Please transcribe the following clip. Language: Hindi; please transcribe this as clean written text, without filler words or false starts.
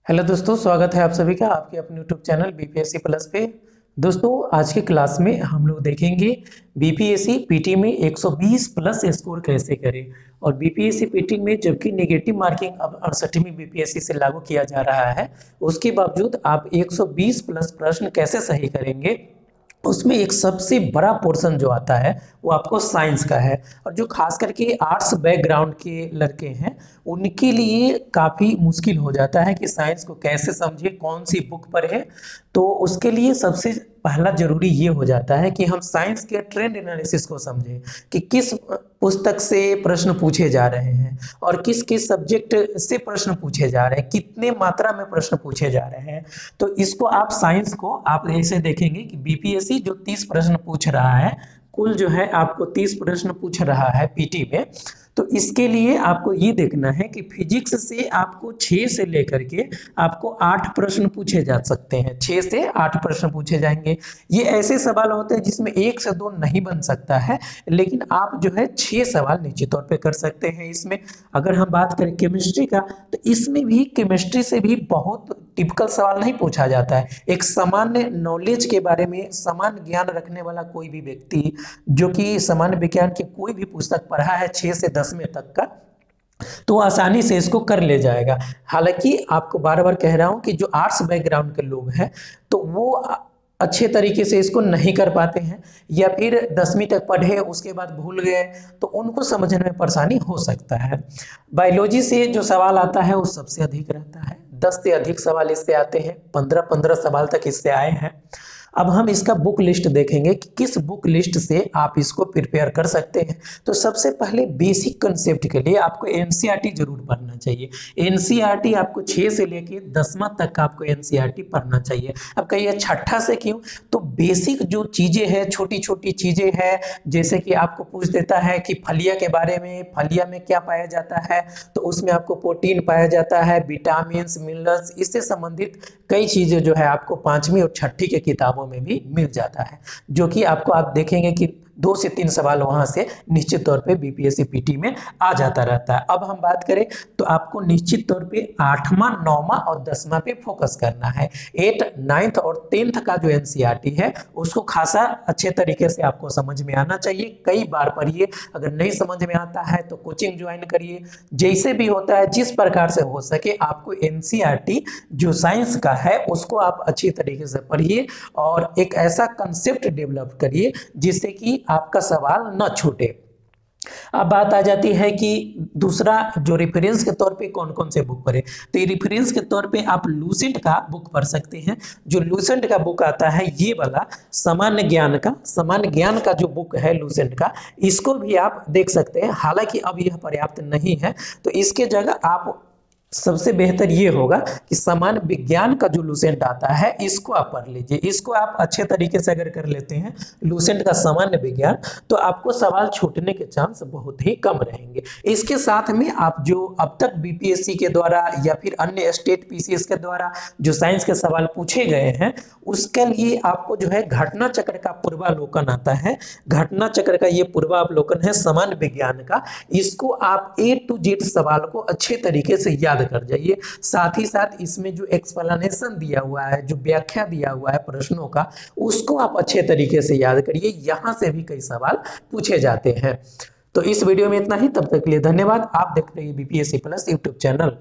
हेलो दोस्तों, स्वागत है आप सभी का आपके अपने यूट्यूब चैनल बीपीएससी प्लस पे। दोस्तों, आज के क्लास में हम लोग देखेंगे बीपीएससी पीटी में 120 प्लस स्कोर कैसे करें। और बीपीएससी पीटी में जबकि नेगेटिव मार्किंग अब 68वीं बीपीएससी से लागू किया जा रहा है, उसके बावजूद आप 120 प्लस प्रश्न कैसे सही करेंगे। उसमें एक सबसे बड़ा पोर्शन जो आता है वो आपको साइंस का है। और जो खास करके आर्ट्स बैकग्राउंड के लड़के हैं उनके लिए काफ़ी मुश्किल हो जाता है कि साइंस को कैसे समझे, कौन सी बुक पर है। तो उसके लिए सबसे पहला जरूरी ये हो जाता है कि हम साइंस के ट्रेंड एनालिसिस को समझें कि किस पुस्तक से प्रश्न पूछे जा रहे हैं और किस किस सब्जेक्ट से प्रश्न पूछे जा रहे हैं, कितने मात्रा में प्रश्न पूछे जा रहे हैं। तो इसको आप साइंस को आप ऐसे देखेंगे कि बीपीएससी जो 30 प्रश्न पूछ रहा है, कुल जो है आपको 30 प्रश्न पूछ रहा है पीटी में। तो इसके लिए आपको ये देखना है कि फिजिक्स से आपको 6 से लेकर के आपको 8 प्रश्न पूछे जा सकते हैं, 6 से 8 प्रश्न पूछे जाएंगे। ये ऐसे सवाल होते हैं जिसमें 1 से 2 नहीं बन सकता है, लेकिन आप जो है 6 सवाल निश्चित तौर पे कर सकते हैं इसमें। अगर हम बात करें केमिस्ट्री का, तो इसमें भी केमिस्ट्री से भी बहुत टिपिकल सवाल नहीं पूछा जाता है। एक सामान्य नॉलेज के बारे में सामान्य ज्ञान रखने वाला कोई भी व्यक्ति जो कि सामान्य विज्ञान की कोई भी पुस्तक पढ़ा है 6 से 10वें तक का, तो आसानी से इसको कर ले जाएगा। हालांकि आपको बार बार कह रहा हूं कि जो आर्ट्स बैकग्राउंड के लोग हैं तो वो अच्छे तरीके से इसको नहीं कर पाते हैं, या फिर 10वीं तक पढ़े उसके बाद भूल गए, तो उनको समझने में परेशानी हो सकता है। बायोलॉजी से जो सवाल आता है वो सबसे अधिक रहता है, 10 से अधिक सवाल इससे आते हैं, 15-15 सवाल तक इससे आए हैं। अब हम इसका बुक लिस्ट देखेंगे कि किस बुक लिस्ट से आप इसको प्रिपेयर कर सकते हैं। तो सबसे पहले बेसिक कंसेप्ट के लिए आपको एनसीईआरटी जरूर पढ़ना चाहिए। एनसीईआरटी आपको 6 से लेके 10वां तक का आपको एनसीईआरटी पढ़ना चाहिए। अब कहिए छठा से क्यों? तो बेसिक जो चीजें हैं, छोटी छोटी चीजें हैं, जैसे कि आपको पूछ देता है कि फलिया के बारे में, फलिया में क्या पाया जाता है, तो उसमें आपको प्रोटीन पाया जाता है, विटामिन मिनरल्स, इससे संबंधित कई चीजें जो है आपको 5वीं और 6ठी के किताबों में भी मिल जाता है, जो कि आपको आप देखेंगे कि 2 से 3 सवाल वहां से निश्चित तौर पे बीपीएससी पीटी में आ जाता रहता है। अब हम बात करें तो आपको निश्चित तौर पे 8वां, 9वां और 10वां पे फोकस करना है। 8, 9th और 10th का जो एनसीईआरटी है उसको खासा अच्छे तरीके से आपको समझ में आना चाहिए। कई बार पढ़िए, अगर नहीं समझ में आता है तो कोचिंग ज्वाइन करिए। जैसे भी होता है, जिस प्रकार से हो सके आपको एनसीईआरटी जो साइंस का है उसको आप अच्छी तरीके से पढ़िए और एक ऐसा कंसेप्ट डेवलप करिए जिससे कि आपका सवाल न छूटे। अब बात आ जाती है कि दूसरा जो रेफरेंस के तौर पे कौन कौन से बुक पढ़े। तो ये रेफरेंस के तौर पे आप लूसेंट का बुक पढ़ सकते हैं। जो लूसेंट का बुक आता है ये वाला, सामान्य ज्ञान का जो बुक है लूसेंट का, इसको भी आप देख सकते हैं। हालांकि अब यह पर्याप्त नहीं है, तो इसके जगह आप सबसे बेहतर ये होगा कि सामान्य विज्ञान का जो लूसेंट आता है इसको आप पढ़ लीजिए। इसको आप अच्छे तरीके से अगर कर लेते हैं, लूसेंट का सामान्य विज्ञान, तो आपको सवाल छूटने के चांस बहुत ही कम रहेंगे। इसके साथ में आप जो अब तक बीपीएससी के द्वारा या फिर अन्य स्टेट पीसीएस के द्वारा जो साइंस के सवाल पूछे गए हैं, उसके लिए आपको जो है घटना चक्र का पूर्वावलोकन आता है। घटना चक्र का ये पूर्वावलोकन है सामान्य विज्ञान का। इसको आप A to Z सवाल को अच्छे तरीके से याद कर जाइए। साथ ही साथ इसमें जो एक्सप्लेनेशन दिया हुआ है, जो व्याख्या दिया हुआ है प्रश्नों का, उसको आप अच्छे तरीके से याद करिए। यहां से भी कई सवाल पूछे जाते हैं। तो इस वीडियो में इतना ही। तब तक के लिए धन्यवाद। आप देख रहे हैं बीपीएससी प्लस यूट्यूब चैनल।